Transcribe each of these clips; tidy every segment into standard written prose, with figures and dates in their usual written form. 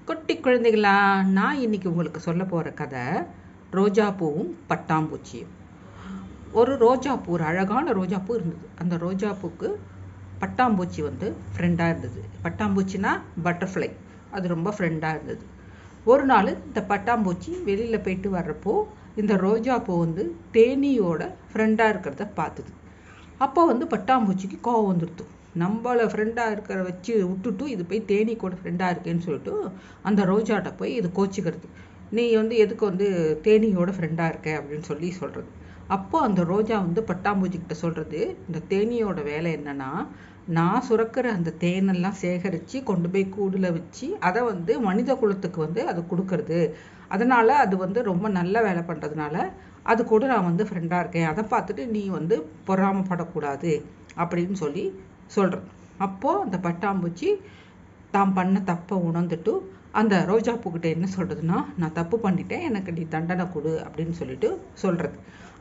குட்டி குழந்தைகளா, நான் இன்னைக்கு உங்களுக்கு சொல்ல போகிற கதை ரோஜா பூவும் பட்டாம்பூச்சியும். ஒரு ரோஜாப்பூ, ஒரு அழகான ரோஜாப்பூ இருந்தது. அந்த ரோஜாப்பூக்கு பட்டாம்பூச்சி ஃப்ரெண்டாக இருந்தது. பட்டாம்பூச்சினா பட்டர்ஃப்ளை, அது ரொம்ப ஃப்ரெண்டாக இருந்தது. ஒரு நாள் இந்த பட்டாம்பூச்சி வெளியில் போயிட்டு வர்றப்போ இந்த ரோஜாப்பூ தேனியோட ஃப்ரெண்டாக இருக்கிறத பார்த்தது. அப்போ பட்டாம்பூச்சிக்கு கோவம் வந்துடுது. நம்மளை ஃப்ரெண்டாக இருக்கிற வச்சு விட்டுட்டு இது போய் தேனி கூட ஃப்ரெண்டாக இருக்கேன்னு சொல்லிட்டு அந்த ரோஜாட்ட போய் இது கோச்சிக்கிறது. நீ எதுக்கு தேனியோட ஃப்ரெண்டாக இருக்க அப்படின்னு சொல்கிறது. அப்போ அந்த ரோஜா பட்டாம்பூச்சிக்கிட்ட சொல்கிறது, இந்த தேனியோட வேலை என்னன்னா, நான் சுரக்கிற அந்த தேனெல்லாம் சேகரித்து கொண்டு போய் கூடில் வச்சு அதை மனித குலத்துக்கு அது கொடுக்கறது. அதனால் அது ரொம்ப நல்ல வேலை பண்ணுறதுனால அது கூட நான் ஃப்ரெண்டாக இருக்கேன். அதை பார்த்துட்டு நீ பொறாமப்படக்கூடாது அப்படின்னு சொல்கிறது. அப்போது அந்த பட்டாம்பூச்சி தான் பண்ண தப்பை உணர்ந்துட்டு அந்த ரோஜாப்பூக்கிட்ட என்ன சொல்கிறதுனா, நான் தப்பு பண்ணிட்டேன், எனக்கு நீ தண்டனை கொடு அப்படின்னு சொல்கிறது.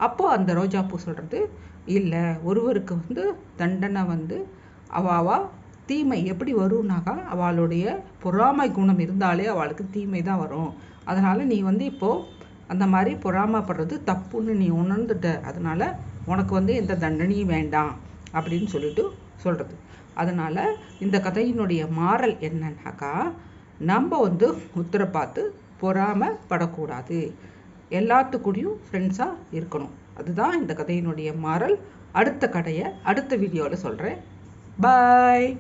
அப்போது அந்த ரோஜாப்பூ சொல்கிறது, இல்லை, ஒருவருக்கு தண்டனை அவா தீமை எப்படி வரும்னாக்கா அவளுடைய பொறாமை குணம் இருந்தாலே அவளுக்கு தீமை தான் வரும். அதனால் நீ இப்போது அந்த மாதிரி பொறாமப்படுறது தப்புன்னு நீ உணர்ந்துட்ட, அதனால் உனக்கு எந்த தண்டனையும் வேண்டாம் அப்படின்னு சொல்கிறது. அதனால் இந்த கதையினுடைய மாறல் என்னன்னாக்கா, நம்ம உத்தரை பார்த்து பொறாமப்படக்கூடாது, எல்லாத்துக்கூடயும் ஃப்ரெண்ட்ஸாக இருக்கணும். அதுதான் இந்த கதையினுடைய மாறல். அடுத்த கதையை அடுத்த வீடியோவில் சொல்கிறேன். பாய்.